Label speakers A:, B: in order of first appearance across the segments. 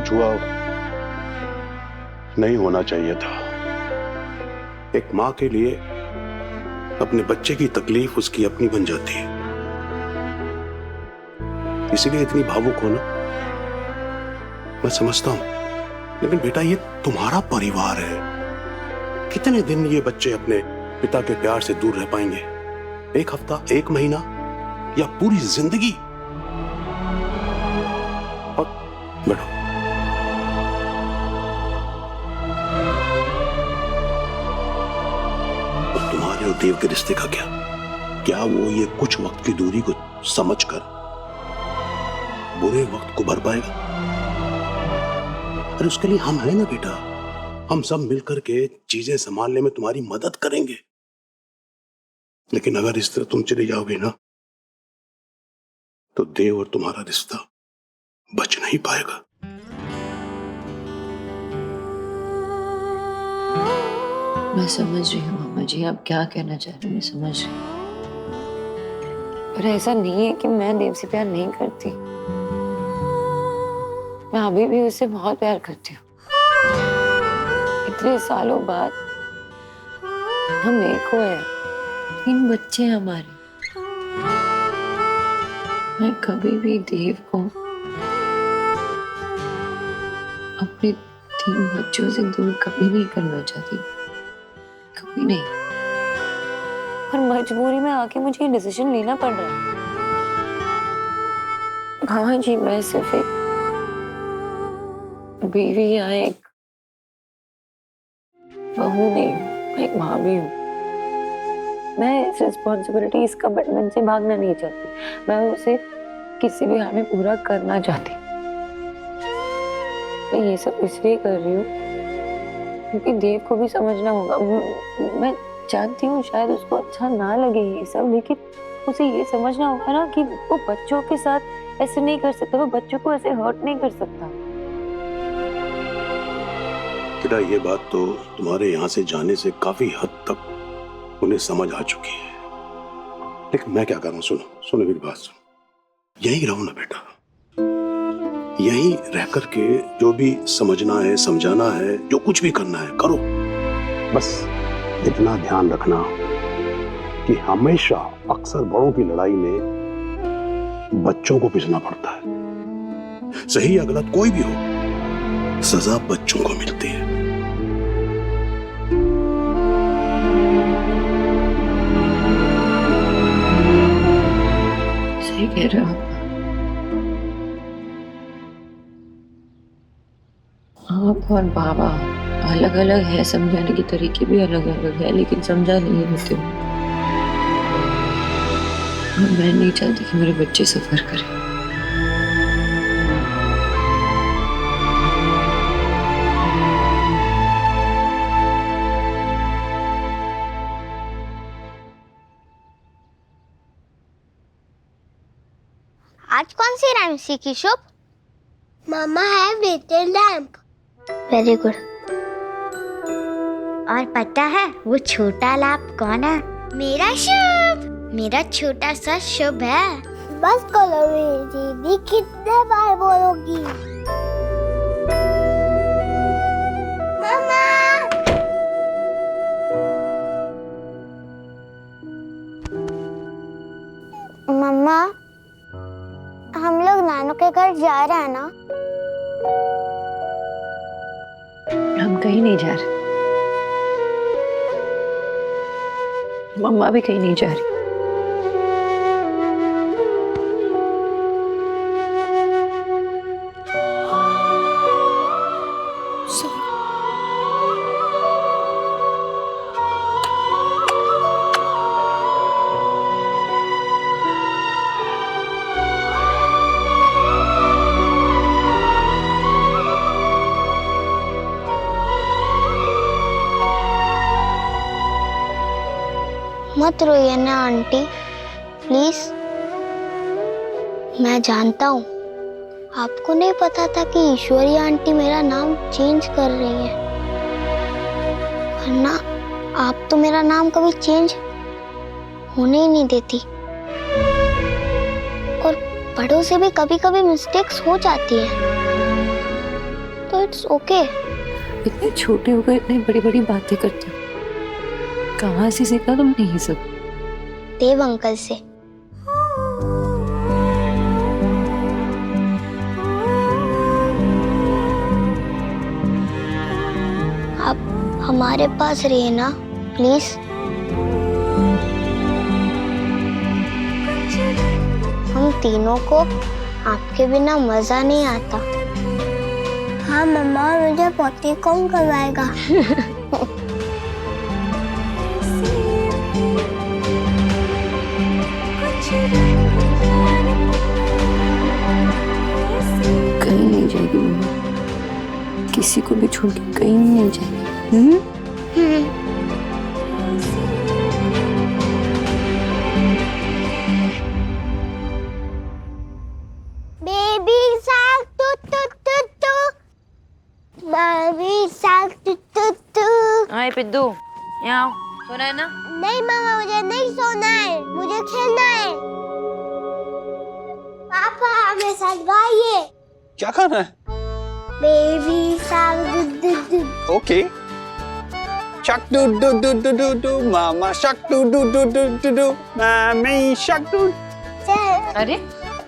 A: कुछ हुआ नहीं होना चाहिए था। एक मां के लिए अपने बच्चे की तकलीफ उसकी अपनी बन जाती है, इसीलिए इतनी भावुक होना मैं समझता हूं। लेकिन बेटा, ये तुम्हारा परिवार है। कितने दिन ये बच्चे अपने पिता के प्यार से दूर रह पाएंगे? एक हफ्ता, एक महीना, या पूरी जिंदगी? और बैठो। और तुम्हारे और देव के रिश्ते का क्या वो ये कुछ वक्त की दूरी को समझकर बुरे वक्त को भर पाएगा? अरे उसके लिए हम हैं ना बेटा। हम सब मिलकर के चीजें संभालने में तुम्हारी मदद करेंगे। लेकिन अगर इस तरह तुम चले जाओगे ना, तो देव और तुम्हारा रिश्ता बच नहीं पाएगा।
B: मैं समझ रही हूँ मामा जी, आप क्या कहना चाह रहे हो, मैं समझ रही हूँ। पर ऐसा नहीं है कि मैं देव से प्यार नहीं करती। मैं अभी भी उससे बहुत प्यार करती हूँ। इतने सालों बाद हम एक हुए हैं, 3 बच्चे हैं हमारे। मैं कभी भी देव को अपने 3 बच्चों से दूर कभी नहीं करना चाहती, कभी नहीं। पर मजबूरी में आके मुझे ये डिसीजन लेना पड़ रहा है। हाँ जी, मैं सिर्फ एक बीवी या एक बहू नहीं हूँ, मैं एक माँ भी हूँ। मैं इस रिस्पॉन्सिबिलिटी, इस कमिटमेंट से भागना नहीं चाहती। मैं उसे किसी भी हाल में पूरा करना चाहती। मैं ये सब इसलिए कर रही हूँ क्योंकि देव को भी समझना होगा। मैं जानती हूँ शायद उसको अच्छा ना लगे ये सब, लेकिन उसे ये समझना होगा ना कि वो बच्चों के साथ ऐसे नहीं कर सकता, वो बच्चों को ऐसे हर्ट नहीं कर सकता।
A: बेटा, ये बात तो तुम्हारे यहाँ से जाने से काफी हद तक उन्हें समझ आ चुकी है। लेकिन मैं क्या करूं? सुनो मेरी बात सुनो। यहीं रहो ना बेटा। यहीं रह करके जो भी समझना है, समझाना है, जो कुछ भी करना है करो। बस इतना ध्यान रखना कि हमेशा अक्सर बड़ों की लड़ाई में बच्चों को पिसना पड़ता है। सही या गलत कोई भी हो, सजा बच्चों को मिलती है।
B: सही कह रहे हो आप और बाबा अलग अलग है, समझाने के तरीके भी अलग अलग है, लेकिन समझा नहीं देते हो। मैं नहीं चाहती कि मेरे बच्चे सफर करें।
C: आज कौन सी राइम सीखी शुभ? मामा है लिटिल लैम्प। Very good. और पता है वो छोटा लैम्प कौन है? मेरा शुभ, मेरा छोटा सा शुभ है। बस करो दीदी, कितने बार बोलोगी? मामा। मम्मा, हम लोग नानू के घर जा रहे हैं ना?
B: हम कहीं नहीं जा रहे, मम्मा भी कहीं नहीं जा रही।
C: मत रोइए ना आंटी, प्लीज। मैं जानता हूँ आपको नहीं पता था कि ईश्वरी आंटी मेरा नाम चेंज कर रही है, वरना आप तो मेरा नाम कभी चेंज होने ही नहीं देती। और बड़ों से भी कभी कभी मिस्टेक्स हो जाती है। It's okay.
B: इतने छोटे हो गए, इतनी बड़ी बड़ी बातें करते हो। कहाँ से सीखा तुमने ये सब?
C: देव अंकल से। आप हमारे पास रहिए ना प्लीज। हम तीनों को आपके बिना मजा नहीं आता। हाँ मम्मा, मुझे पोती कौन करवाएगा?
B: कहीं नहीं जाएगी मम्मा, किसी को भी छोड़ के कहीं नहीं जाएगी।
C: Baby shark to to to to, baby shark to to doo.
B: Hi पिद्दू, यहाँ आओ। सोना है ना?
C: नहीं मामा, मुझे नहीं सोना है, मुझे खेलना है। पापा हमें साथ गाइए।
D: क्या खाना है?
C: Baby shark doo doo doo.
D: Okay. Shark doo doo doo doo doo doo, मामा shark doo doo doo doo doo doo, मामी शक डू।
B: अरे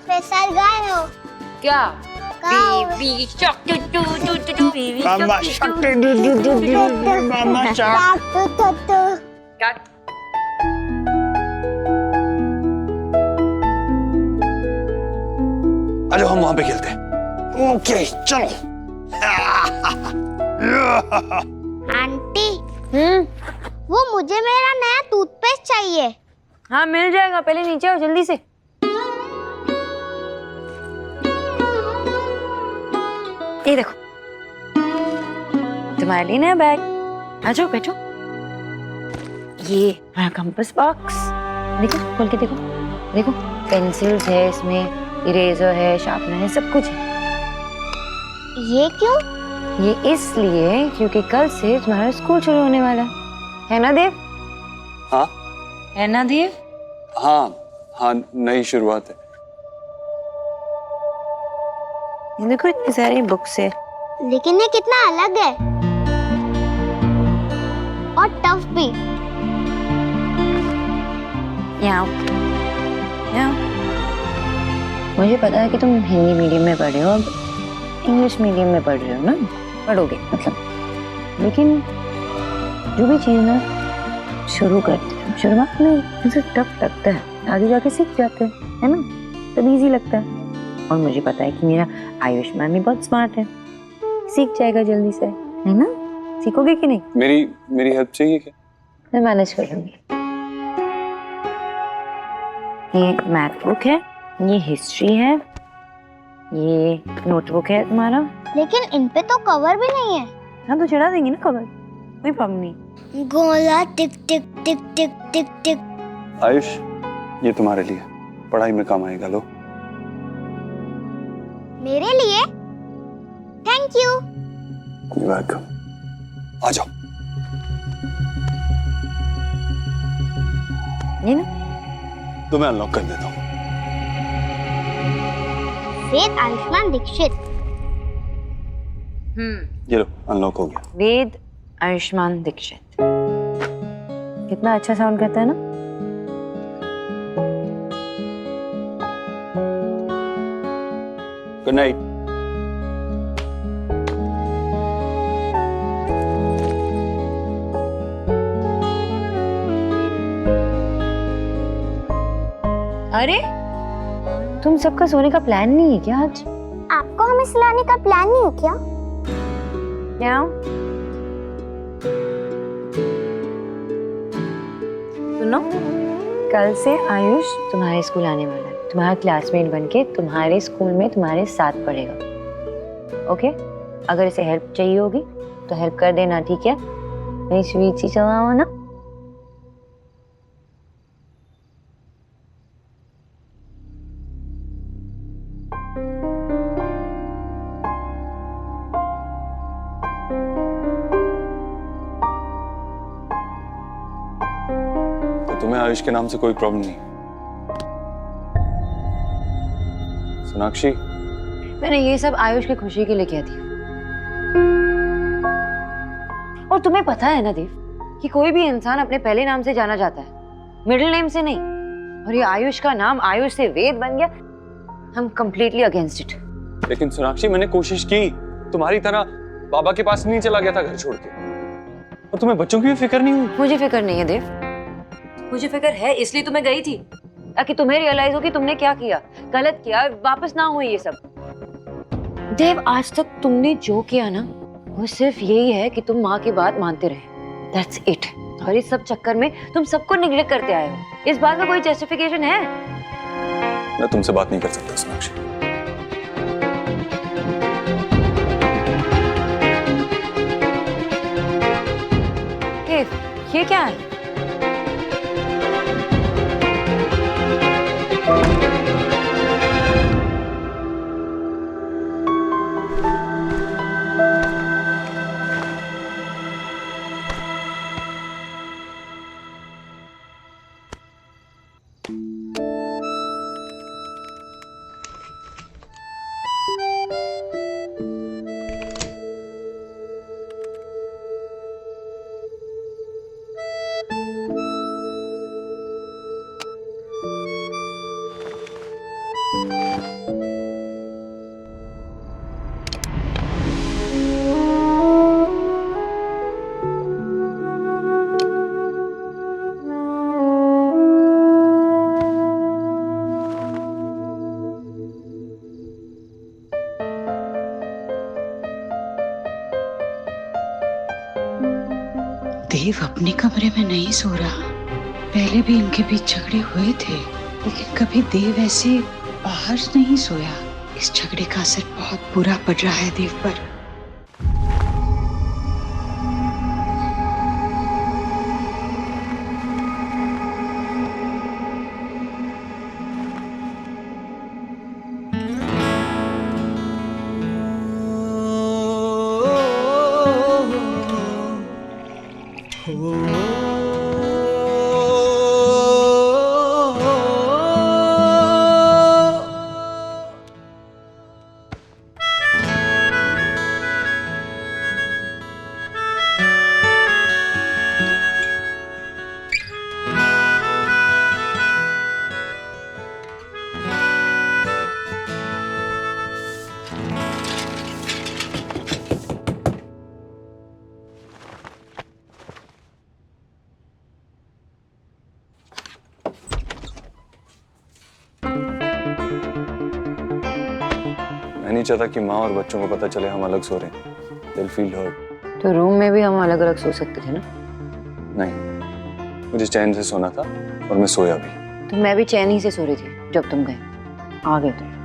C: मैं साथ गाए हो
B: क्या?
C: गाओ।
B: Baby shark too to to to to, baby
D: mama shark doo doo doo doo doo doo, mama shark.
C: Shark to to too.
D: आ जाओ हम वहां पे खेलते हैं। ओके चलो।
C: आंटी, वो मुझे मेरा नया टूथपेस्ट चाहिए।
B: हाँ मिल जाएगा, पहले नीचे आओ जल्दी से। ये देखो तुम्हारे लिए नया बैग। आ जाओ बैठो। ये हमारा कंपास बॉक्स, देखो खोल के देखो। देखो पेंसिल्स है इसमें, इरेजर है, शार्पनर है, सब कुछ है।
C: ये क्यों?
B: ये इसलिए क्योंकि कल से तुम्हारा स्कूल शुरू होने वाला है ना देव?
D: हाँ
B: है ना देव?
D: हाँ हाँ, नई शुरुआत है।
B: ये देखो इतनी सारी बुक्स है।
C: लेकिन ये कितना अलग है और टफ भी।
B: यहाँ मुझे पता है कि तुम हिंदी मीडियम में पढ़ रहे हो, अब इंग्लिश मीडियम में पढ़ रहे हो ना, पढ़ोगे मतलब। लेकिन जो भी चीज़ ना शुरू करते हैं, शुरुआत में मुझे टफ लगता है, आगे जाके सीख जाते हैं, है ना, तब इजी लगता है। और मुझे पता है कि मेरा आयुष्मान भी बहुत स्मार्ट है, सीख जाएगा जल्दी से, है ना? सीखोगे कि नहीं?
D: मेरी हेल्प चाहिए क्या?
B: मैं मैनेज कर लूंगी। ये मैथ बुक है, ये हिस्ट्री है, ये नोटबुक है तुम्हारा।
C: लेकिन इन पे तो कवर भी नहीं है।
B: हाँ तो चढ़ा देंगे ना कवर, कोई प्रॉब्लम नहीं।
C: गोला टिक टिक टिक टिक टिक टिक।
D: आयुष, ये तुम्हारे लिए, पढ़ाई में काम आएगा। लो।
C: मेरे लिए? Thank you.
D: वेलकम। आ जाओ।
B: ये ना
D: तो मैं अनलॉक कर देता हूँ।
C: वेद आयुष्मान दीक्षित।
D: ये लो, अनलॉक हो गया।
B: वेद आयुष्मान दीक्षित, कितना अच्छा साउंड करता है ना?
D: Good night.
B: अरे तुम सबका सोने का प्लान नहीं है क्या आज?
C: आपको हमें सुलाने का प्लान नहीं है क्या?
B: क्या? सुनो, कल से आयुष तुम्हारे स्कूल आने वाला है, तुम्हारा क्लासमेट बनके तुम्हारे स्कूल में तुम्हारे साथ पढ़ेगा। ओके? अगर इसे हेल्प चाहिए होगी तो हेल्प कर देना, ठीक है? नहीं स्वीट सी चलाओ ना।
D: तुम्हें आयुष के नाम से कोई प्रॉब्लम नहीं? सोनाक्षी,
B: मैंने ये सब आयुष की खुशी के लिए किया थी। और तुम्हें पता है ना देव कि कोई भी इंसान अपने पहले नाम से जाना जाता है, मिडिल नेम से नहीं। और ये आयुष का नाम आयुष से वेद बन गया। हम कंप्लीटली अगेंस्ट इट।
E: लेकिन सोनाक्षी, मैंने कोशिश की, तुम्हारी तरह बाबा के पास नहीं चला गया था घर छोड़ के। और तुम्हें बच्चों की भी फिक्र नहीं हुई?
B: मुझे फिक्र नहीं है देव, मुझे फिक्र है, इसलिए तो मैं गई थी ताकि तुम्हें रियलाइज हो कि तुमने क्या किया, गलत किया, वापस ना हो ये सब। देव, आज तक तुमने जो किया ना वो सिर्फ यही है कि तुम माँ की बात मानते रहे। That's it. और इस सब चक्कर में तुम सबको निग्लेक्ट करते आए हो। इस बात का कोई जस्टिफिकेशन है?
E: मैं तुमसे बात नहीं कर सकता सोनाक्षी।
B: ये क्या है?
F: देव अपने कमरे में नहीं सो रहा। पहले भी इनके बीच झगड़े हुए थे, लेकिन कभी देव ऐसे बाहर नहीं सोया। इस झगड़े का असर बहुत बुरा पड़ रहा है देव पर।
E: मैं नहीं चाहता कि माँ और बच्चों को पता चले हम अलग सो रहे हैं। They'll feel hurt।
B: तो रूम में भी हम अलग अलग सो सकते थे ना?
E: नहीं, मुझे चैन से सोना था और मैं सोया भी।
B: तो मैं भी चैन ही से सो रही थी जब तुम गए, आ गए तुम।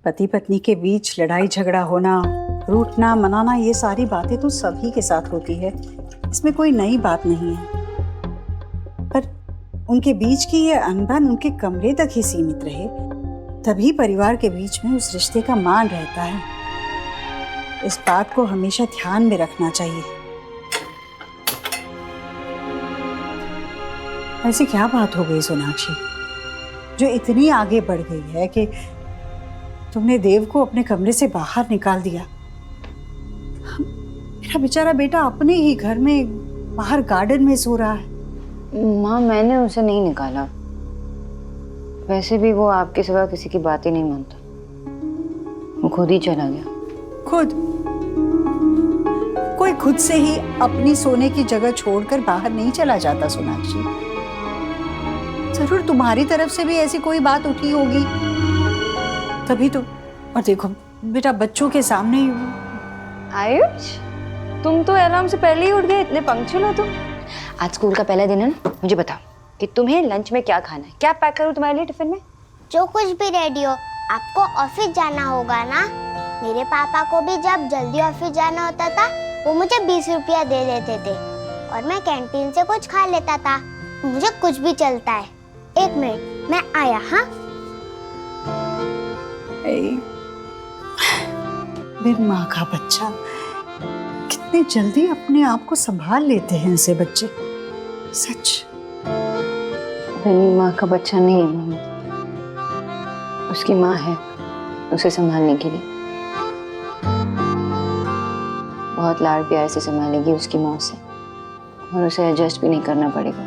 F: पति पत्नी के बीच लड़ाई झगड़ा होना, रूठना मनाना, ये सारी बातें तो सभी के साथ होती है। इसमें कोई नई बात नहीं है। पर उनके बीच की ये अनबन उनके कमरे तक ही सीमित रहे, तभी परिवार के बीच में उस रिश्ते का मान रहता है। इस बात को हमेशा ध्यान में रखना चाहिए। ऐसी क्या बात हो गई सोनाक्षी जो इतनी आगे बढ़ गई है कि तुमने देव को अपने कमरे से बाहर निकाल दिया? मेरा बेचारा बेटा अपने ही घर में बाहर गार्डन में सो रहा है।
B: माँ, मैंने उसे नहीं निकाला। वैसे भी वो आपके सिवा किसी की बात ही नहीं मानता। वो खुद ही चला गया।
F: खुद? कोई खुद से ही अपनी सोने की जगह छोड़कर बाहर नहीं चला जाता सोनाक्षी। जरूर तुम्हारी तरफ से भी ऐसी कोई बात उठी होगी, तभी तो। और देखो बेटा, बच्चों के सामने ही।
B: आयुष, तुम तो अलार्म से पहले ही उठ गए, इतने पंक्चुअल हो तुम। आज स्कूल का पहला दिन है ना, मुझे बताओ कि तुम्हें लंच में क्या खाना है? क्या पैक करूं तुम्हारे लिए टिफिन में?
C: जो कुछ भी रेडी हो। आपको ऑफिस जाना होगा ना, मेरे पापा को भी जब जल्दी ऑफिस जाना होता था वो मुझे 20 रुपया दे देते थे और मैं कैंटीन से कुछ खा लेता था। मुझे कुछ भी चलता है। 1 मिनट, मैं आया। हाँ,
F: मेरी माँ का बच्चा, कितने जल्दी अपने आप को संभाल लेते हैं ऐसे बच्चे। सच।
B: मेरी माँ का बच्चा नहीं है मम्मी, उसकी माँ है उसे संभालने के लिए। बहुत लाड़ प्यार से संभालेगी उसकी माँ से, और उसे एडजस्ट भी नहीं करना पड़ेगा।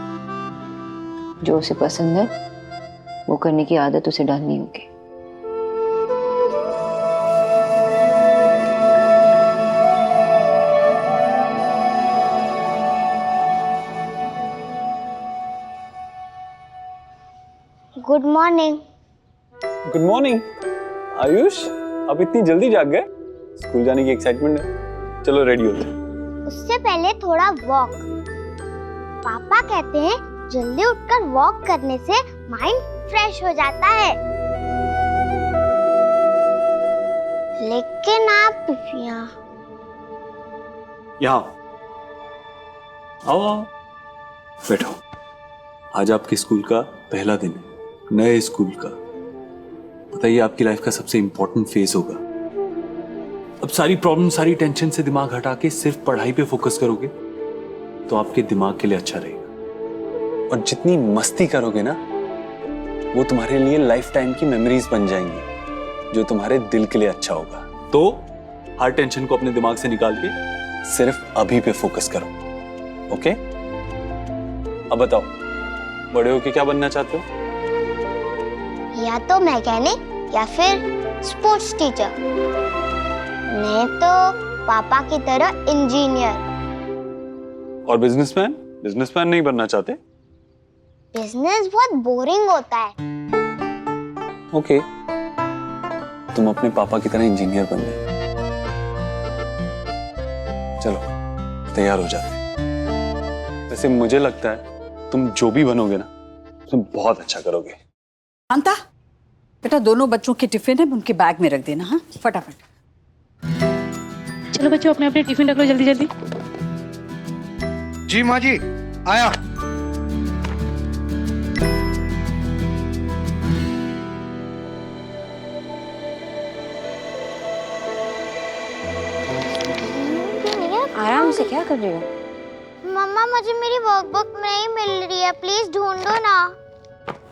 B: जो उसे पसंद है वो करने की आदत उसे डालनी होगी।
C: Good morning.
E: Good morning Ayush, आप इतनी जल्दी जाग गए? स्कूल जाने की एक्साइटमेंट है। चलो रेडी हो जाओ।
C: उससे पहले थोड़ा वॉक। पापा कहते हैं जल्दी उठकर वॉक करने से माइंड फ्रेश हो जाता है। लेकिन आप
E: यहाँ आओ आओ, बैठो। आज आपके स्कूल का पहला दिन है, नए स्कूल का। बताइए, आपकी लाइफ का सबसे इंपॉर्टेंट फेज होगा। अब सारी प्रॉब्लम, सारी टेंशन से दिमाग हटा के सिर्फ पढ़ाई पे फोकस करोगे तो आपके दिमाग के लिए अच्छा रहेगा। और जितनी मस्ती करोगे ना, वो तुम्हारे लिए लाइफ टाइम की मेमोरीज बन जाएंगी, जो तुम्हारे दिल के लिए अच्छा होगा। तो हर टेंशन को अपने दिमाग से निकाल के सिर्फ अभी पे फोकस करो। ओके? अब बताओ, बड़े होके क्या बनना चाहते हो?
C: या तो मैकेनिक या फिर स्पोर्ट्स टीचर। नहीं तो पापा की तरह इंजीनियर।
E: और बिजनेसमैन? बिजनेसमैन नहीं बनना चाहते?
C: बिजनेस बहुत बोरिंग होता है।
E: ओके, तुम अपने पापा की तरह इंजीनियर बन गए। चलो तैयार हो जाते हैं। वैसे मुझे लगता है तुम जो भी बनोगे ना, तुम बहुत अच्छा करोगे।
F: शांता, बेटा दोनों बच्चों के टिफिन है, उनके बैग में रख देना। हाँ, फटाफट।
G: चलो बच्चों, अपने अपने टिफिन रख लो जल्दी जल्दी।
H: जी माँ जी, आया।
B: आराम से क्या कर रही हो?
C: मम्मा, मुझे मेरी वर्कबुक नहीं मिल रही है, प्लीज ढूंढो ना।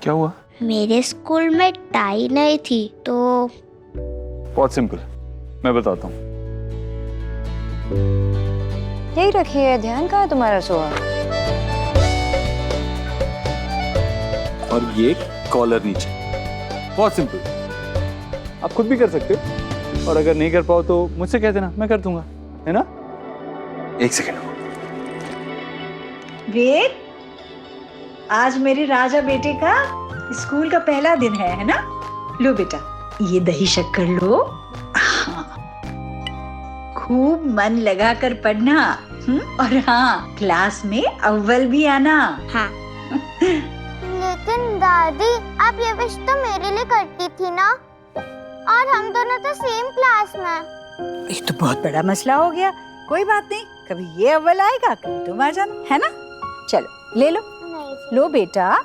E: क्या हुआ?
C: मेरे स्कूल में टाई नहीं थी तो।
E: बहुत सिंपल, मैं बताता हूँ।
B: यही रखी है, ध्यान कहाँ है तुम्हारा सोआ?
E: और ये कॉलर नीचे। बहुत सिंपल, आप खुद भी कर सकते हो, और अगर नहीं कर पाओ तो मुझसे कह देना, मैं कर दूंगा, है ना? एक सेकेंड।
F: वेद, आज मेरे राजा बेटे का स्कूल का पहला दिन है ना? लो बेटा, ये दही शक्कर लो। हाँ, खूब मन लगा कर पढ़ना। और हाँ, क्लास में अव्वल भी आना। हाँ।
C: लेकिन दादी, आप ये विश तो मेरे लिए करती थी ना, और हम दोनों तो सेम क्लास में।
F: ये तो बहुत बड़ा मसला हो गया। कोई बात नहीं, कभी ये अव्वल आएगा, कभी तुम आ जाना, है ना? चलो ले लो।
C: नहीं,
F: लो बेटा।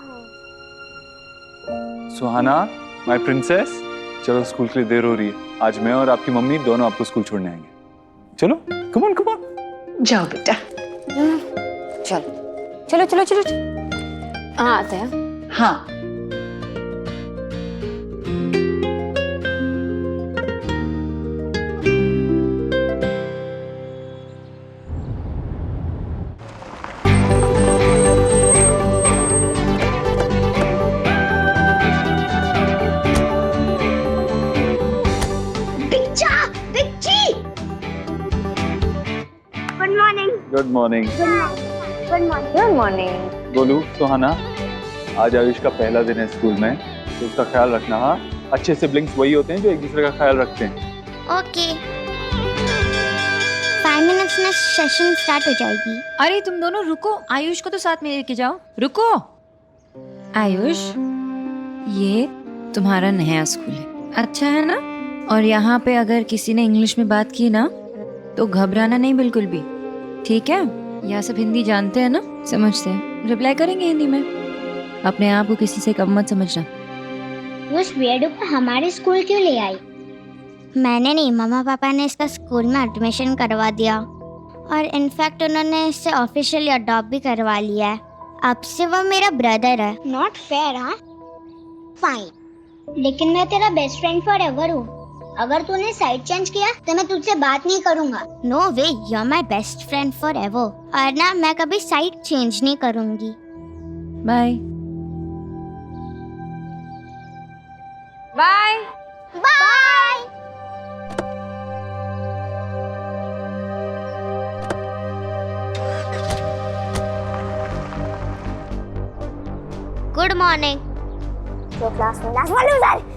E: सुहाना, माय प्रिंसेस, चलो स्कूल के लिए देर हो रही है। आज मैं और आपकी मम्मी दोनों आपको स्कूल छोड़ने आएंगे। चलो, कम ऑन कम ऑन।
F: जाओ बेटा।
B: चलो चलो चलो चलो, चलो। हाँ, आते हैं।
F: हाँ।
E: Good morning.
C: Good morning.
B: Good morning.
E: बोलू, सुहाना, आज आयुष का पहला दिन है स्कूल में, तो उसका ख्याल रखना। हाँ, अच्छे सिबलिंग्स वही होते हैं जो एक दूसरे का ख्याल रखते हैं।
C: ओके। 5 मिनट्स में सेशन स्टार्ट हो जाएगी।
I: अरे तुम दोनों रुको, आयुष को तो साथ में लेके जाओ। रुको आयुष, ये तुम्हारा नया स्कूल है, अच्छा है ना? और यहाँ पे अगर किसी ने इंग्लिश में बात की ना तो घबराना नहीं बिल्कुल भी, ठीक है? यहाँ सब हिंदी जानते हैं ना, समझते हैं, रिप्लाई करेंगे हिंदी में। अपने आप को किसी से कम मत समझना।
C: उस वेडू को हमारे स्कूल क्यों ले आई? मैंने नहीं, मम्मा पापा ने इसका स्कूल में एडमिशन करवा दिया और इनफैक्ट उन्होंने इससे ऑफिशियली अडॉप्ट भी करवा लिया है। अब से वो मेरा ब्रदर है। नॉट फेयर, हाँ? फाइन, लेकिन मैं तेरा बेस्ट फ्रेंड फॉर एवर हूँ। अगर तूने साइड चेंज किया तो मैं तुझसे बात नहीं करूँगा। No way, you are my best friend for ever. और ना, मैं कभी साइड चेंज नहीं करूँगी।
I: Bye
B: bye.
C: Bye. Good morning. जो क्लास में लास्ट वाले उधर।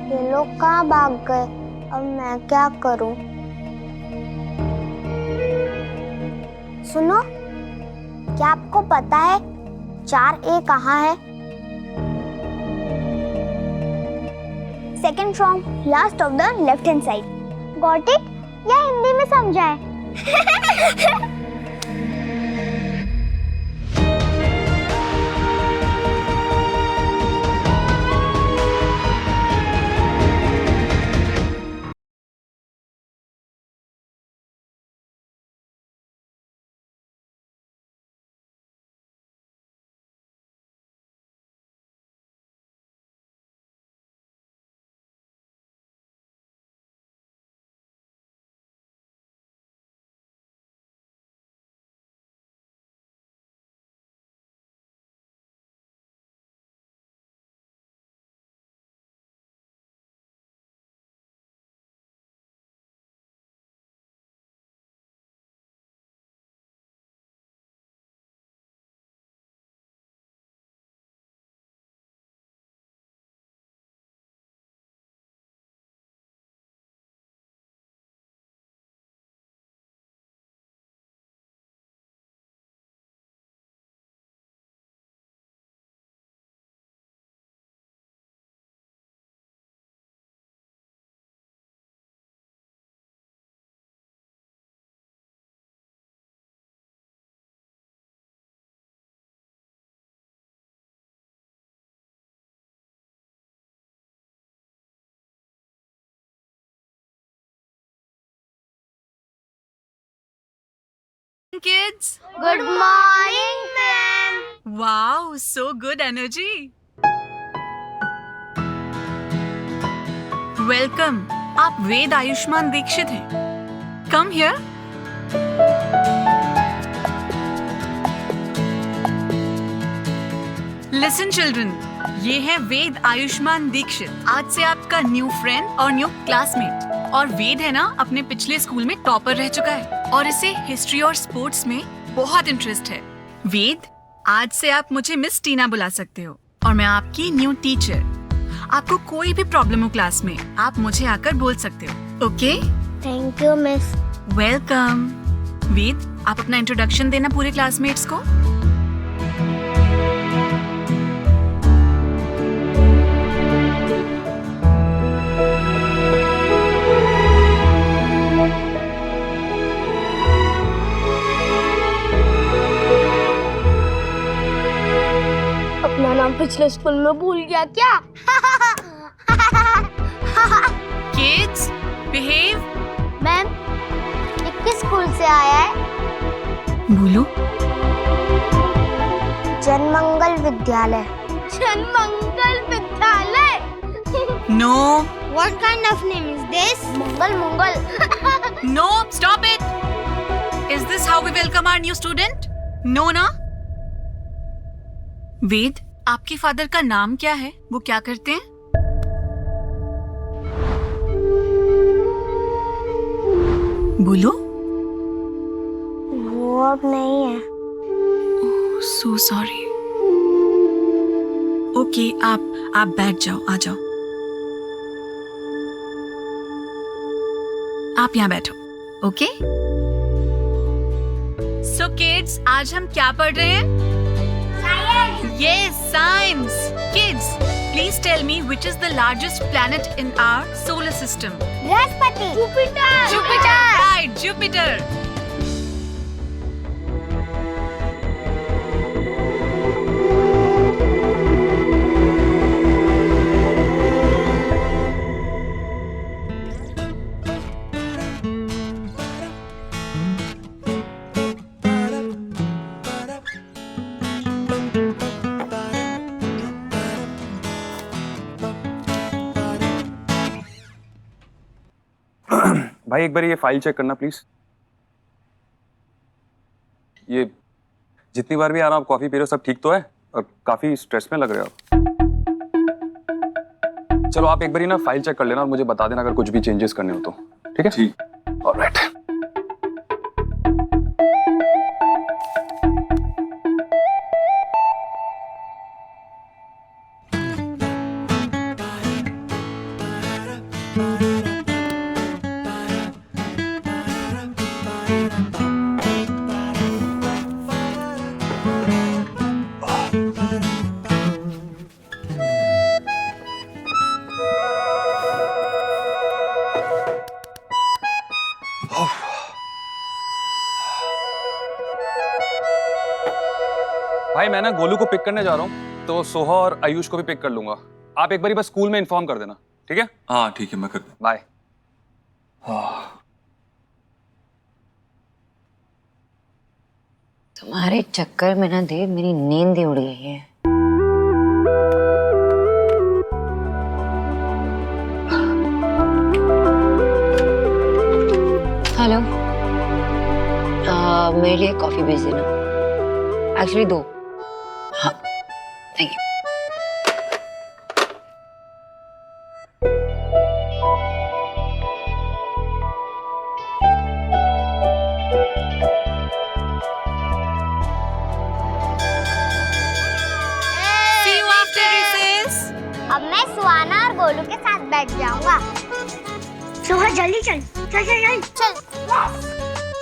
C: ये लोग कहाँ भाग गए? अब मैं क्या करूं? सुनो, क्या आपको पता है 4A कहाँ है? Second from last of the left hand side. Got it? या हिंदी में समझाए?
H: Kids,
C: good morning ma'am.
H: wow, so good energy. Welcome. आप वेद आयुष्मान दीक्षित हैं. Come here. Listen children, ये है वेद आयुष्मान दीक्षित, आज से आपका न्यू फ्रेंड और न्यू क्लासमेट। और वेद है ना, अपने पिछले स्कूल में टॉपर रह चुका है और इसे हिस्ट्री और स्पोर्ट्स में बहुत इंटरेस्ट है। वेद, आज से आप मुझे मिस टीना बुला सकते हो और मैं आपकी न्यू टीचर। आपको कोई भी प्रॉब्लम हो क्लास में, आप मुझे आकर बोल सकते हो, okay?
C: Thank you miss.
H: Welcome. Ved, आप अपना इंट्रोडक्शन देना पूरे क्लासमेट्स को।
C: अपना नाम पिछले स्कूल में भूल गया क्या?
H: Kids, behave.
C: मैम, ये किस स्कूल से आया है?
H: बोलो।
C: जनमंगल Vidyalaya. Janmangal Vidyalaya?
H: No.
C: What kind of name is this? Mangal Mangal.
H: No, stop it. Is this how we welcome our new student? No, ना? वेद, आपके फादर का नाम क्या है? वो क्या करते हैं? बोलो।
C: वो अब नहीं है।
H: Oh, so sorry. ओके, आप बैठ जाओ, आ जाओ। आप यहाँ बैठो, ओके? सो किड्स, आज हम क्या पढ़ रहे हैं? Yes, science. Kids, please tell me which is the largest planet in our solar system?
C: Brihaspati.
H: Jupiter. Right, Jupiter.
J: भाई एक बार ये फाइल चेक करना प्लीज। ये जितनी बार भी आ रहा हूँ आप कॉफी पी रहे हो, सब ठीक तो है? और काफी स्ट्रेस में लग रहे हो आप। चलो आप एक बार ना फाइल चेक कर लेना और मुझे बता देना अगर कुछ भी चेंजेस करने हो तो। ठीक है? ठीक। ऑलराइट। भाई मैं ना गोलू को पिक करने जा रहा हूँ, तो सोहा और आयुष को भी पिक कर लूंगा। आप एक बारी बस स्कूल में इन्फॉर्म कर देना, ठीक है?
E: हाँ ठीक है, मैं कर दूँ।
J: बाय।
B: तुम्हारे चक्कर में ना देव मेरी नींद ही उड़ गई है। हेलो, मेरे लिए कॉफी भेज देना। एक्चुअली 2। हाँ, thank you.
H: See you after recess.
C: अब मैं सुहाना और गोलू के साथ बैठ जाऊंगा। सोहा जल्दी चल, चल चल चल चल।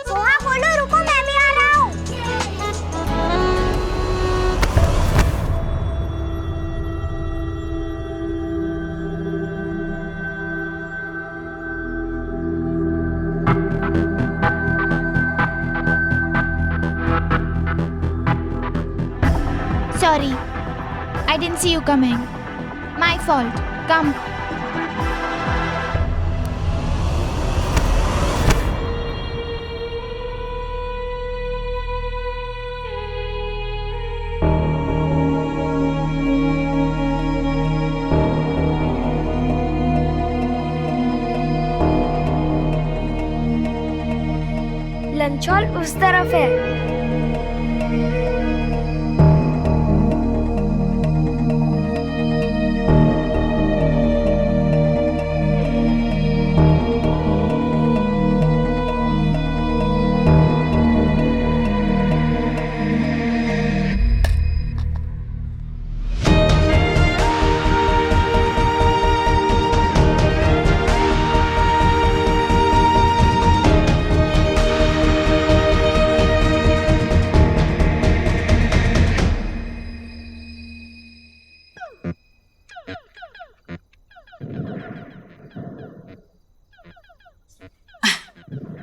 C: सोहा गोलू रुको, मैं भी आ रहा हूँ।
K: Sorry, I didn't see you coming. My fault. Come.
C: Lunch hall उस तरफ है।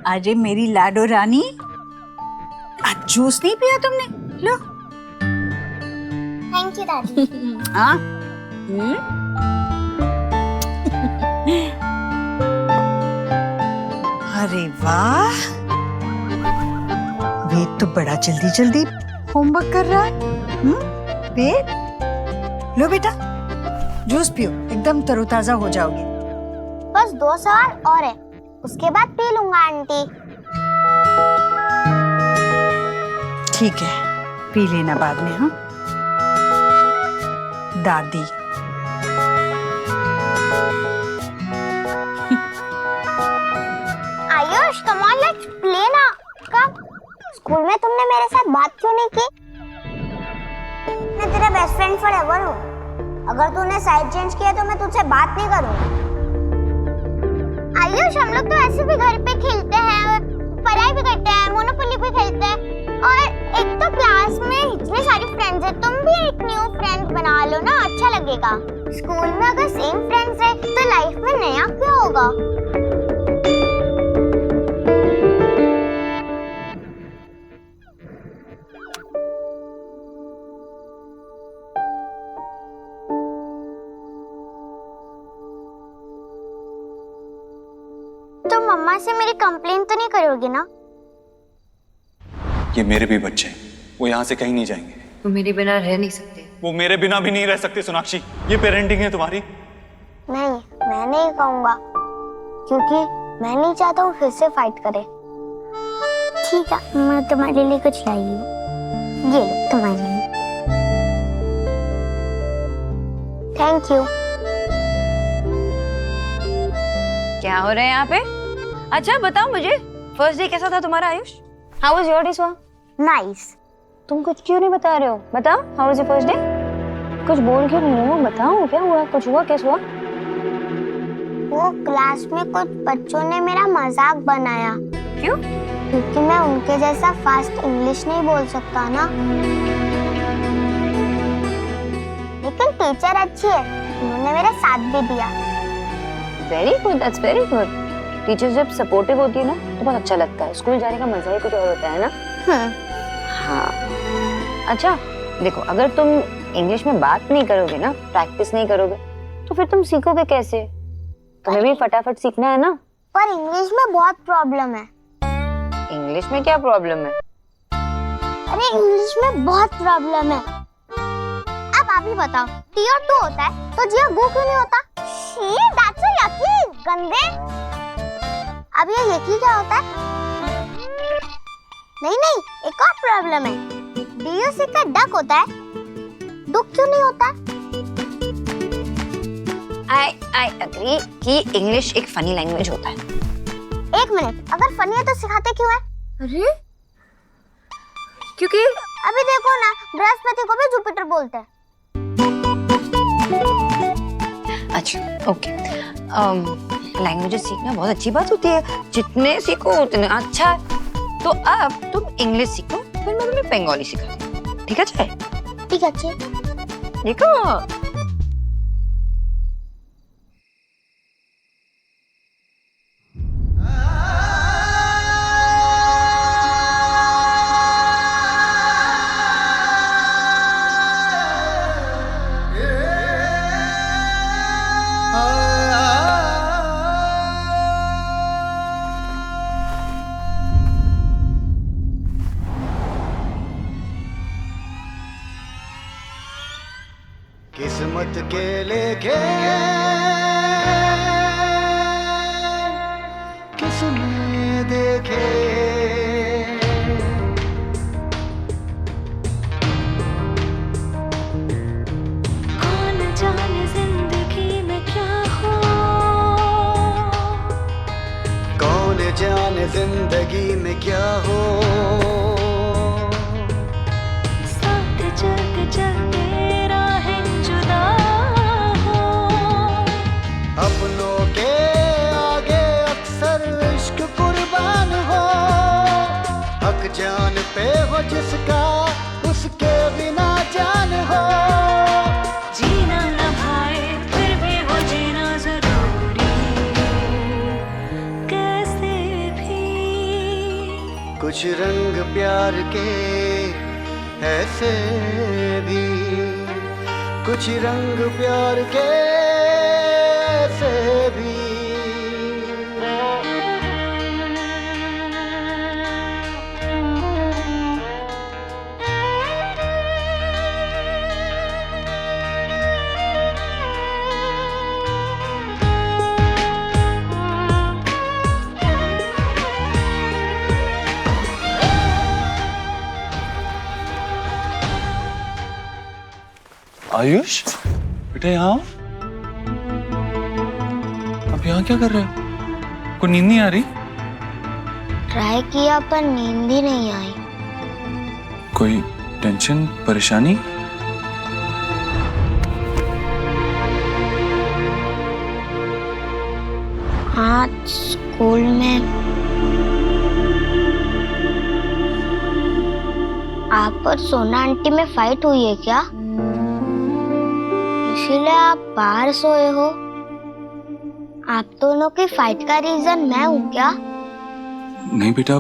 F: अरे मेरी लाडो रानी, आज जूस नहीं पिया तुमने? लो।
C: थैंक यू दादी।
F: हाँ? अरे वाह, वेद तो बड़ा जल्दी जल्दी होमवर्क कर रहा है। वेद, लो बेटा जूस पियो, एकदम तरोताजा हो जाओगे।
C: बस 2 सवाल और है, उसके बाद पी लूंगा आंटी।
F: ठीक है, पी लेना बाद में। हाँ दादी।
C: Ayush, come on let's play ना। कब? स्कूल में तुमने मेरे साथ बात क्यों नहीं की? मैं तेरा बेस्ट फ्रेंड फॉरएवर हूँ अगर तूने साइड चेंज किया तो मैं तुझसे बात नहीं करूंगी। आयुष, हम लोग तो ऐसे भी घर पे खेलते हैं, पढ़ाई भी करते हैं, मोनोपोली भी खेलते हैं, और एक तो क्लास में इतनी सारी फ्रेंड्स हैं, तुम भी एक न्यू फ्रेंड बना लो ना, अच्छा लगेगा। स्कूल में अगर सेम फ्रेंड्स है तो लाइफ में नया क्या होगा? तो मम्मा से मेरी कंप्लेंट तो नहीं करोगे ना?
E: ये मेरे भी बच्चे हैं, वो यहाँ से कहीं नहीं जाएंगे।
I: वो मेरे बिना रह नहीं सकते।
E: वो मेरे बिना भी नहीं रह सकते सोनाक्षी। ये पेरेंटिंग है तुम्हारी।
C: नहीं, मैं नहीं कहूँगा, क्योंकि मैं नहीं चाहता हूँ फिर से फाइट करे। ठीक है, मैं तुम्हारे लिए कुछ लाई हूँ, ये लो तुम्हारे लिए। Thank you.
I: क्या हो रहा है यहाँ पे? अच्छा बताओ मुझे, फर्स्ट डे कैसा था तुम्हारा Ayush? How was your day स्वा?
C: नाइस।
B: तुम कुछ क्यों नहीं बता रहे हो? बताओ, how was your first day? कुछ बोल क्यों नहीं रहे हो? बताओ क्या हुआ, कुछ हुआ, कैसे हुआ?
C: वो क्लास में कुछ बच्चों ने मेरा मजाक बनाया।
I: क्यों?
C: क्योंकि मैं उनके जैसा फास्ट इंग्लिश नहीं बोल सकता ना। लेकिन टीचर अच्छी है, उन्होंने मेरा साथ भी दिया।
B: Very good, that's very good. Teachers जब सपोर्टिव होती है ना तो बहुत अच्छा लगता है। स्कूल जाने का मजा ही कुछ और होता है ना। हाँ। अच्छा देखो, अगर तुम इंग्लिश में बात नहीं करोगे ना, प्रैक्टिस नहीं करोगे, तो फिर तुम सीखोगे कैसे? तुम्हें भी फटाफट सीखना है ना।
C: पर इंग्लिश में बहुत प्रॉब्लम है।
B: इंग्लिश में क्या प्रॉब्लम है?
C: अरे इंग्लिश में बहुत प्रॉब्लम है। अब आप ही बताओ, टी और टू होता है तो जी और गो क्यों नहीं होता? शी, दैट्स सो यकी, गंदे। अब ये यकी क्या होता है? नहीं नहीं, एक और प्रॉब्लम है। डीओ से का डक होता है, दुख क्यों नहीं होता?
B: आई एग्री कि इंग्लिश एक फनी लैंग्वेज होता है।
C: एक मिनट, अगर फनी है तो सिखाते क्यों है?
B: अरे क्योंकि
C: अभी देखो ना, बृहस्पति को भी जुपिटर बोलते हैं।
B: अच्छा ओके, लैंग्वेजेस सीखना बहुत अच्छी बात होती है, जितने सीखो उतने अच्छा। तो अब तुम इंग्लिश सीखो, फिर मैं तुम्हें बंगाली सिखाती हूँ, ठीक है? चाहे
C: ठीक है अच्छे।
B: देखो
L: किस्मत के लेके किसने देखे,
K: कौन जाने जिंदगी में क्या हो,
L: कौन जाने जिंदगी में क्या हो।
K: साथ चलते चलते राहें जुदा हो,
L: अपनों के आगे अक्सर इश्क कुर्बान हो। हक जान पे हो जिसका, उसके बिना जान हो।
K: जीना न भाए फिर भी वो जीना जरूरी, कैसे भी।
L: कुछ रंग प्यार के ऐसे भी, कुछ रंग प्यार के ऐसे भी।
E: आयुष बेटा, यहाँ अब यहाँ क्या कर रहे हो? कोई नींद नहीं आ रही?
C: ट्राई किया पर नींद ही नहीं आई।
E: कोई टेंशन परेशानी?
C: आज स्कूल में आप और सोना आंटी में फाइट हुई है क्या? इसीलिए आप बाहर सोए हो? आप दोनों की फाइट का रीजन मैं हूँ क्या?
E: नहीं बेटा,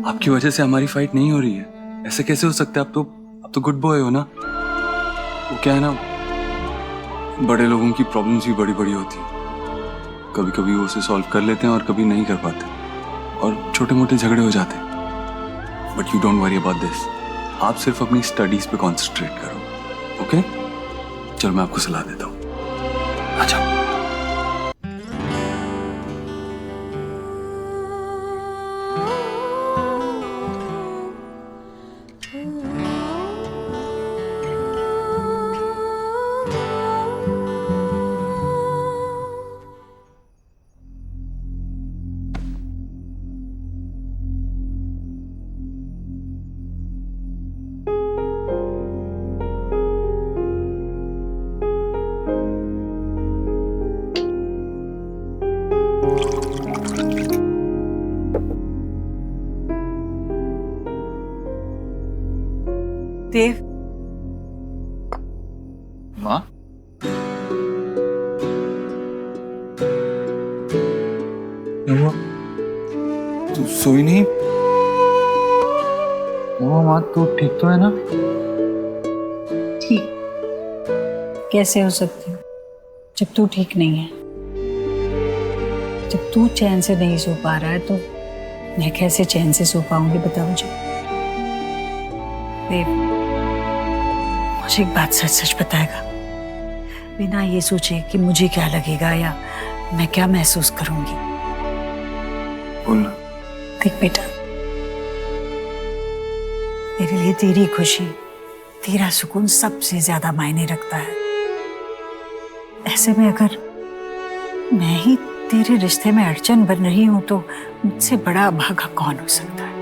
E: आपकी वजह से हमारी फाइट नहीं हो रही है। ऐसे कैसे हो सकता है? आप तो गुड बॉय हो ना। वो क्या है ना, बड़े लोगों की प्रॉब्लम्स भी बड़ी बड़ी होती हैं। कभी कभी वो उसे सॉल्व कर लेते हैं और कभी नहीं कर पाते, और छोटे मोटे झगड़े हो जाते हैं। But you don't worry about this. आप सिर्फ अपनी स्टडीज पे कॉन्सेंट्रेट करो, ओके? चलो मैं आपको सलाह देता हूँ। अच्छा,
F: देव,
J: माँ,
E: तू सोई नहीं?
J: माँ तू ठीक तो है ना?
F: ठीक कैसे हो सकती हूँ जब तू ठीक नहीं है? जब तू चैन से नहीं सो पा रहा है तो मैं कैसे चैन से सो पाऊंगी, बता मुझे। देव, मुझे एक बात सच सच बताएगा, बिना ये सोचे कि मुझे क्या लगेगा या मैं क्या महसूस करूंगी।
E: बोल।
F: देख बेटा, मेरे लिए तेरी खुशी, तेरा सुकून सबसे ज्यादा मायने रखता है। ऐसे में अगर मैं ही तेरे रिश्ते में अड़चन बन रही हूं तो मुझसे बड़ा अभागा कौन हो सकता है?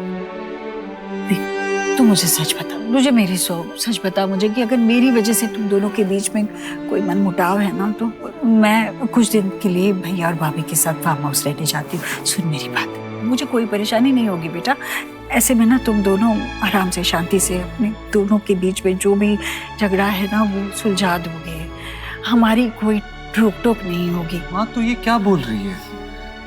F: देख, तू मुझे सच बता, मुझे मेरी सच बता मुझे कि अगर मेरी वजह से तुम दोनों के बीच में कोई मनमुटाव है ना, तो मैं कुछ दिन के लिए भैया और भाभी के साथ फार्म हाउस रहने जाती हूँ। सुन मेरी बात, मुझे कोई परेशानी नहीं होगी बेटा। ऐसे में ना तुम दोनों आराम से शांति से अपने दोनों के बीच में जो भी झगड़ा है ना वो सुलझा दोगे। हमारी कोई रोक टोक नहीं होगी।
E: माँ तो ये क्या बोल रही है?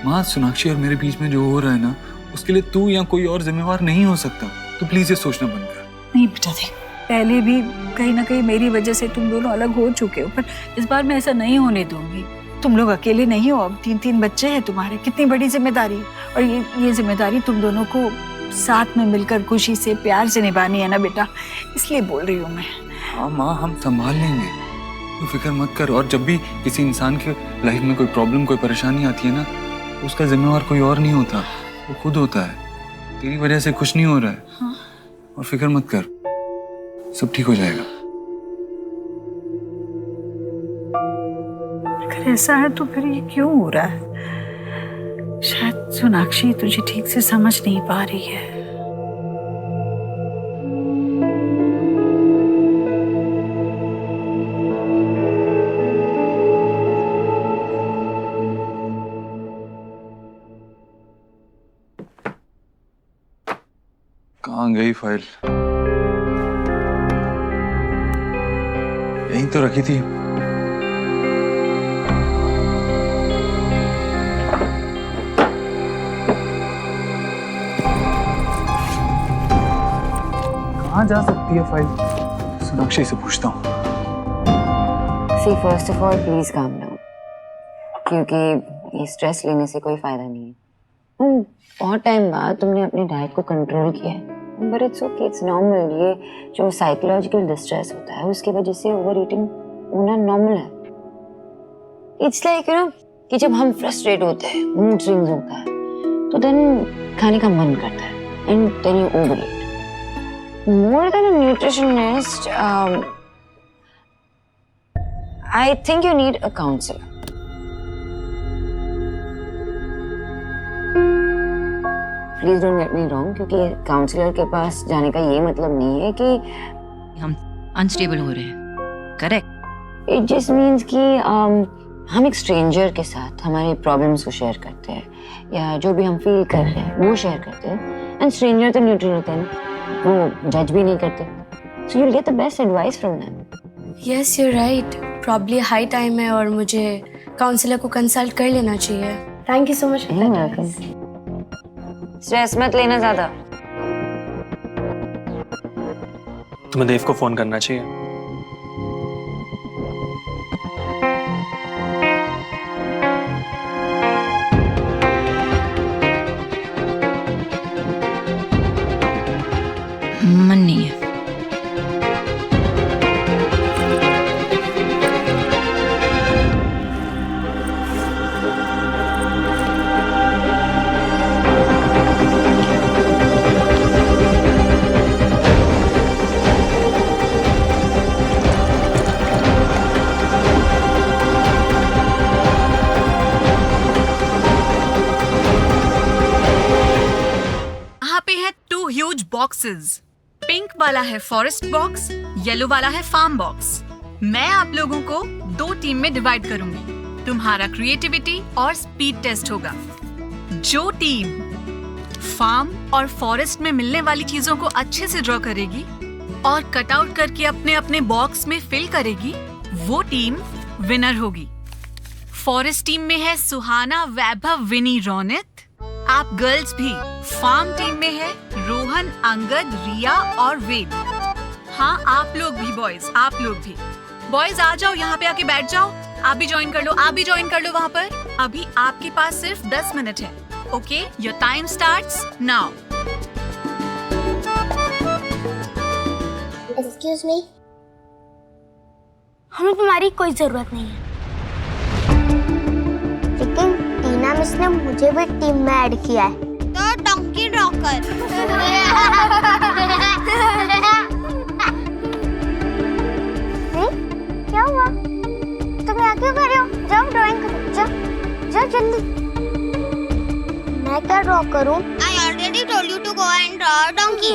E: माँ, सोनाक्षी और मेरे बीच में जो हो रहा है ना, उसके लिए तू या कोई और जिम्मेवार नहीं हो सकता। तो प्लीज ये सोचना बंद कर।
F: नहीं बेटा, देख, पहले भी कहीं ना कहीं मेरी वजह से तुम दोनों अलग हो चुके हो, पर इस बार मैं ऐसा नहीं होने दूंगी। तुम लोग अकेले नहीं हो, अब 3 बच्चे हैं तुम्हारे। कितनी बड़ी जिम्मेदारी, और ये जिम्मेदारी तुम दोनों को साथ में मिलकर खुशी से प्यार से निभानी है ना बेटा, इसलिए बोल रही हूँ मैं।
E: हाँ माँ, हम संभाल लेंगे, तू फिक्र मत कर। और जब भी किसी इंसान के लाइफ में कोई प्रॉब्लम, कोई परेशानी आती है ना, उसका जिम्मेवार कोई और नहीं होता, वो खुद होता है। तेरी वजह से कुछ नहीं हो रहा है।
F: हाँ।
E: और फिक्र मत कर, सब ठीक हो जाएगा।
F: अगर ऐसा है तो फिर ये क्यों हो रहा है? शायद सोनाक्षी तुझे ठीक से समझ नहीं पा रही है।
E: कहाँ गई फाइल? यहीं तो रखी थी। कहाँ जा सकती है फाइल? सोनाक्षी से पूछता हूँ।
B: See, first of all please calm down, क्योंकि ये स्ट्रेस लेने से कोई फायदा नहीं है। बहुत टाइम बाद तुमने अपने डाइट को कंट्रोल किया है, but it's okay, it's normal. ये जो साइकोलॉजिकल डिस्ट्रेस होता है उसके वजह से ओवर ईटिंग होना नॉर्मल है। इट्स लाइक यू नो कि जब हम फ्रस्ट्रेट होते हैं, मूड स्विंग्स होता है, तो देन खाने का मन करता है and then you over eat. More than a nutritionist, I think you need a counsellor. Please don't get me wrong, क्योंकि काउंसलर के पास जाने का ये मतलब नहीं है कि
I: हम अनस्टेबल हो रहे हैं, करेक्ट?
B: इट जस्ट मीन्स कि हम एक स्ट्रेंजर के साथ हमारी प्रॉब्लम्स को शेयर करते हैं या जो भी हम फील कर रहे हैं वो शेयर करते हैं, एंड स्ट्रेंजर तो न्यूट्रल होते हैं ना, वो जज भी नहीं करते, so you will get the best advice from them.
M: Yes you right, probably high time है और मुझे काउंसलर को कंसल्ट कर लेना चाहिए। Thank you so much.
B: Stress मत लेना ज्यादा।
E: तुम्हें देव को फोन करना चाहिए।
I: मन नहीं है।
H: यहाँ पे है 2 ह्यूज बॉक्सेस। पिंक वाला है फॉरेस्ट बॉक्स, येलो वाला है फार्म बॉक्स। मैं आप लोगों को 2 टीम में डिवाइड करूंगी। तुम्हारा क्रिएटिविटी और स्पीड टेस्ट होगा। जो टीम फार्म और फॉरेस्ट में मिलने वाली चीजों को अच्छे से ड्रॉ करेगी और कट आउट करके अपने अपने बॉक्स में फिल करेगी, वो टीम विनर होगी। फॉरेस्ट टीम में है सुहाना, वैभव, विनी, रौनित। आप गर्ल्स भी। फार्म टीम में है रोहन, अंगद, रिया और वेद। हाँ, आप लोग भी बॉयज, आप लोग भी। बॉयज आ जाओ, यहाँ पे आके बैठ जाओ। आप भी ज्वाइन कर लो, आप भी ज्वाइन कर लो वहाँ पर। अभी आपके पास सिर्फ 10 मिनट है। Okay, your time starts now.
C: Excuse me, हमें तुम्हारी कोई जरूरत नहीं है, लेकिन टीना मिस ने मुझे भी टीम में ऐड किया है, तो डंकी ड्रॉ कर। क्या हुआ? तुम यहाँ क्यों कर रहे हो? जाओ ड्राइंग करो, जाओ जाओ जल्दी। मैं क्या ड्रॉ करूं? I already told you to go and draw a donkey.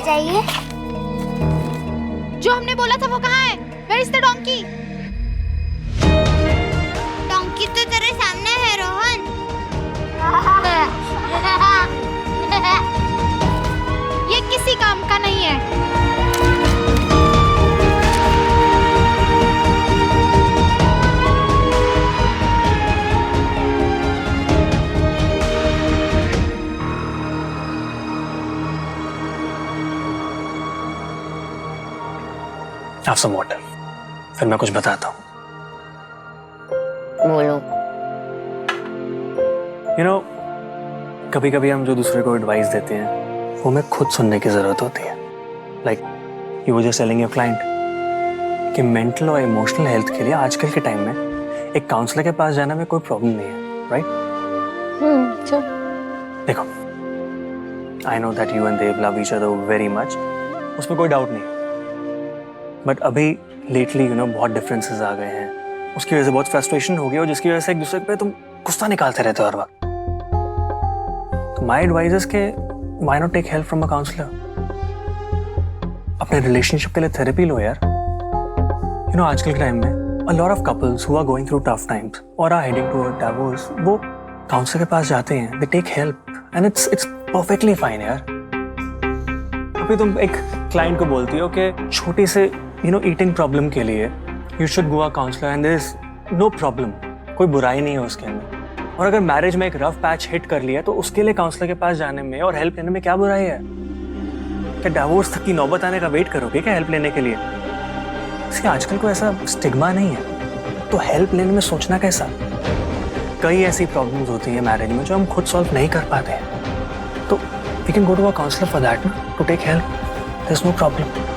C: चाहिए? जो हमने बोला था वो कहाँ है? Where is the donkey? Donkey तो तेरे सामने है रोहन। ये किसी काम का नहीं है।
E: Have some water. फिर मैं कुछ बताता हूँ।
B: बोलो।
E: You know, कभी-कभी हम जो दूसरे को एडवाइस देते हैं, वो हमें खुद सुनने की जरूरत होती है। Like you were just telling your client कि मेंटल और इमोशनल हेल्थ के लिए आजकल के टाइम में एक काउंसलर के पास जाने में कोई प्रॉब्लम नहीं है, right?
B: Sure.
E: देखो, I know that you and Dev love each other very much. उसमें कोई डाउट नहीं। बट अभी लेटली बहुत डिफरेंसेस आ गए हैं, उसकी वजह से बहुत फ्रस्ट्रेशन हो गई और जिसकी वजह से एक दूसरे पे तुम गुस्सा निकालते रहते हो हर वक्त। तो माय एडवाइस इज के why not take help from a counsellor. अपने रिलेशनशिप के लिए थेरेपी लो यार। आजकल के टाइम में a lot of couples who are going through tough times or are heading to a divorce, वो काउंसलर के पास जाते हैं, they take help and it's perfectly fine यार। अभी तुम एक क्लाइंट को बोलती हो कि छोटी से ईटिंग प्रॉब्लम के लिए you should go a counsellor and there is no problem, कोई बुराई नहीं है उसके अंदर। और अगर मैरिज में एक रफ पैच हिट कर लिया तो उसके लिए काउंसलर के पास जाने में और हेल्प लेने में क्या बुराई है? क्या डिवोर्स तक की नौबत आने का वेट करोगे क्या हेल्प लेने के लिए? इसके आजकल को ऐसा स्टिग्मा नहीं है, तो हेल्प लेने में सोचना कैसा? कई ऐसी प्रॉब्लम्स होती है मैरिज में जो हम खुद सॉल्व नहीं कर पाते हैं, तो we can go to a counsellor for that, to take help. There is no problem.